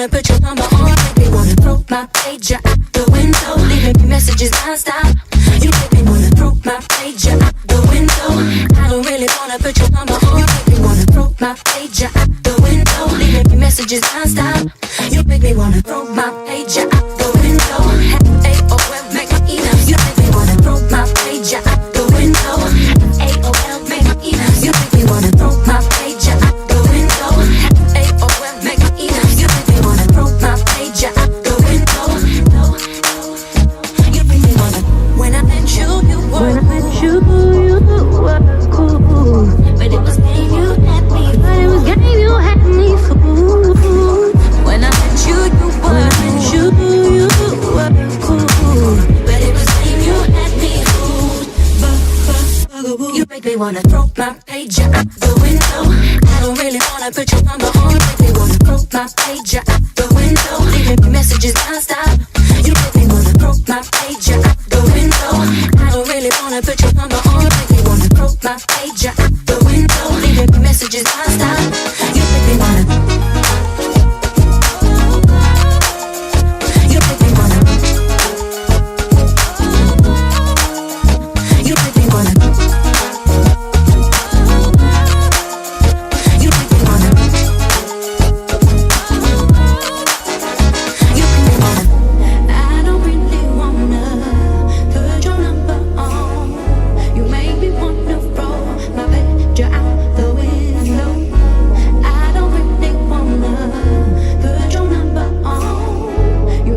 wanna put your number on. You make me wanna throw my pager out the window, leaving me messages non-stop. You make me wanna throw my pager out the window. I don't really wanna put your number on. You make me wanna throw my pager out the window, leaving me messages non-stop. You make me wanna throw my pager out the window. AOL, make me email. You make me wanna throw my pager out the window. AOL, make me email. You make me wanna throw my pager out the window. AOL, make me email. You make me wanna throw my pager out the window. You make me wanna. When I met you, you were cool. But it was game, you had me. But it was game, you had me fooled. When I met you, you were cool. But it was game, you had me fooled. You make me wanna throw my pager out the window. I don't really wanna put your number on. You make me wanna throw my pager out the window, leaving me messages non-stop. You make me wanna throw my pager out the window. I don't really wanna put your number on. You make me wanna throw my pager out the window, leaving me messages non-stop. You make me wanna. You make me wanna. You make me wanna. You make me wanna. You make me wanna. I don't really wanna put your number on. You make me wanna throw my picture out the window. I don't really wanna put your number on. You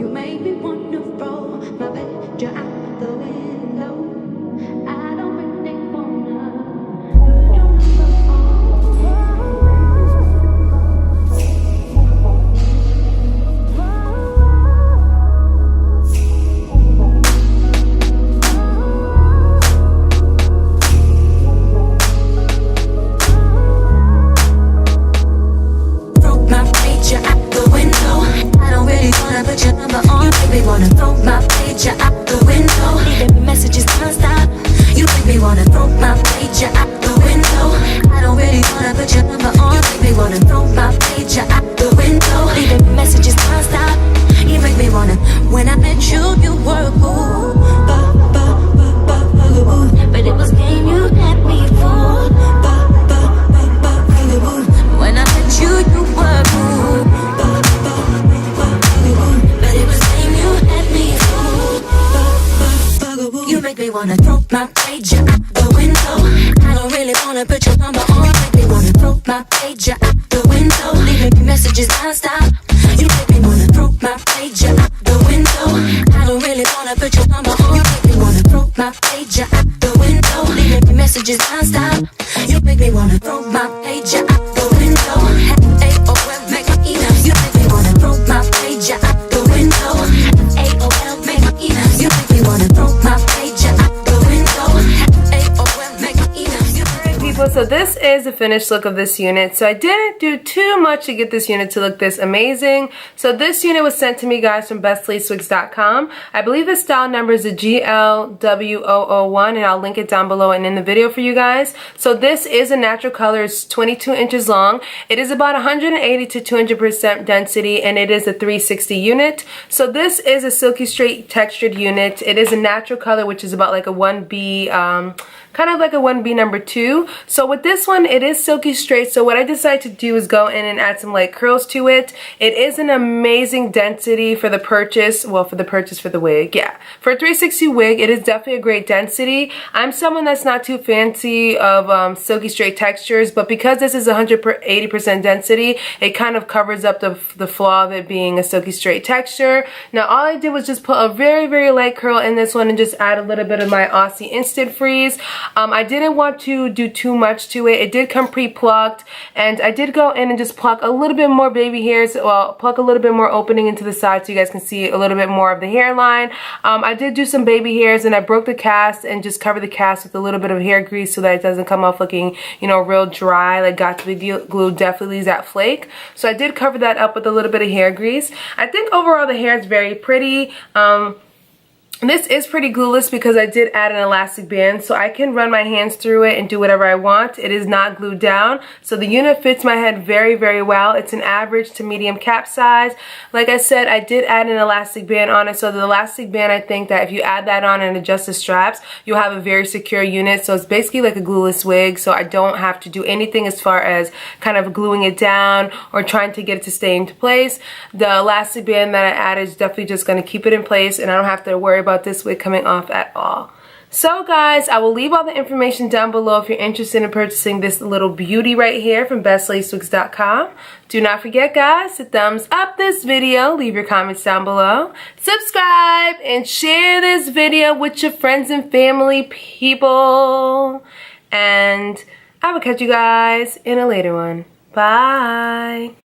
make me wanna throw my picture out the window. I don't really wanna put your number on. You make me wanna throw my picture out the window. I don't really wanna put your number on. Throw my pager out the window. I don't really wanna put your number on. You make me wanna throw my pager out the window, leaving me messages non-stop. You make me wanna throw my pager out the window. I don't really wanna put your number on. You make me wanna throw my pager out the window, leaving me messages non-stop. You make me wanna. When I met you, you were cool. But it was game, you had me fooled. When I met you, you were cool. But it was game, you had me fooled. You make me wanna throw my pager out the window. I don't really wanna put your number on. You make me wanna throw my pager out the window, leaving me messages non-stop. You make me wanna throw my pager out the window. I don't really wanna put your number on. You make me wanna throw my pager out the window, leaving me messages non-stop. You make me wanna throw my pager out the window. AOL, make me email. You make me wanna throw my pager out the window. AOL, make me email. You make me wanna throw my pager out the window. AOL, make me email. Alright people, so this is the finished look of this unit. So I didn't do too much to get this unit to look this amazing. So this unit was sent to me, guys, from Bestlacewigs.com. I believe the style number is the GL0001, and I'll link it down below and in the video for you guys. So this is a natural color. It's 22 inches long. It is about 180 to 200% density, and it is a 360 unit. So this is a silky straight textured unit. It is a natural color, which is about like a 1B, kind of like a 1B number 2. So with this one, it is silky straight. So what I decided to do is go in and add some light curls to it. It is an amazing density for the purchase. Well, for the purchase for the wig, yeah. For a 360 wig, it is definitely a great density. I'm someone that's not too fancy of silky straight textures, but because this is 180% density, it kind of covers up the flaw of it being a silky straight texture. Now, all I did was just put a very, very light curl in this one and just add a little bit of my Aussie Instant Freeze. I didn't want to do too much to it. It did come pre-plucked, and I did go in and just pluck a little bit more baby hairs. Well, pluck a little bit more opening into the side so you guys can see a little bit more of the hairline. I did do some baby hairs, and I broke the cast and just covered the cast with a little bit of hair grease so that it doesn't come off looking, you know, real dry, like got to be glue definitely leaves that flake. So I did cover that up with a little bit of hair grease. I think overall the hair is very pretty. This is pretty glueless because I did add an elastic band, so I can run my hands through it and do whatever I want. It is not glued down, so the unit fits my head very, very well. It's an average to medium cap size. Like I said, I did add an elastic band on it, so the elastic band, I think that if you add that on and adjust the straps, you'll have a very secure unit. So it's basically like a glueless wig, so I don't have to do anything as far as kind of gluing it down or trying to get it to stay into place. The elastic band that I added is definitely just going to keep it in place, and I don't have to worry about this wig coming off at all. So guys, I will leave all the information down below if you're interested in purchasing this little beauty right here from Bestlacewigs.com. Do not forget, guys, to thumbs up this video, leave your comments down below, subscribe, and share this video with your friends and family people. And I will catch you guys in a later one. Bye.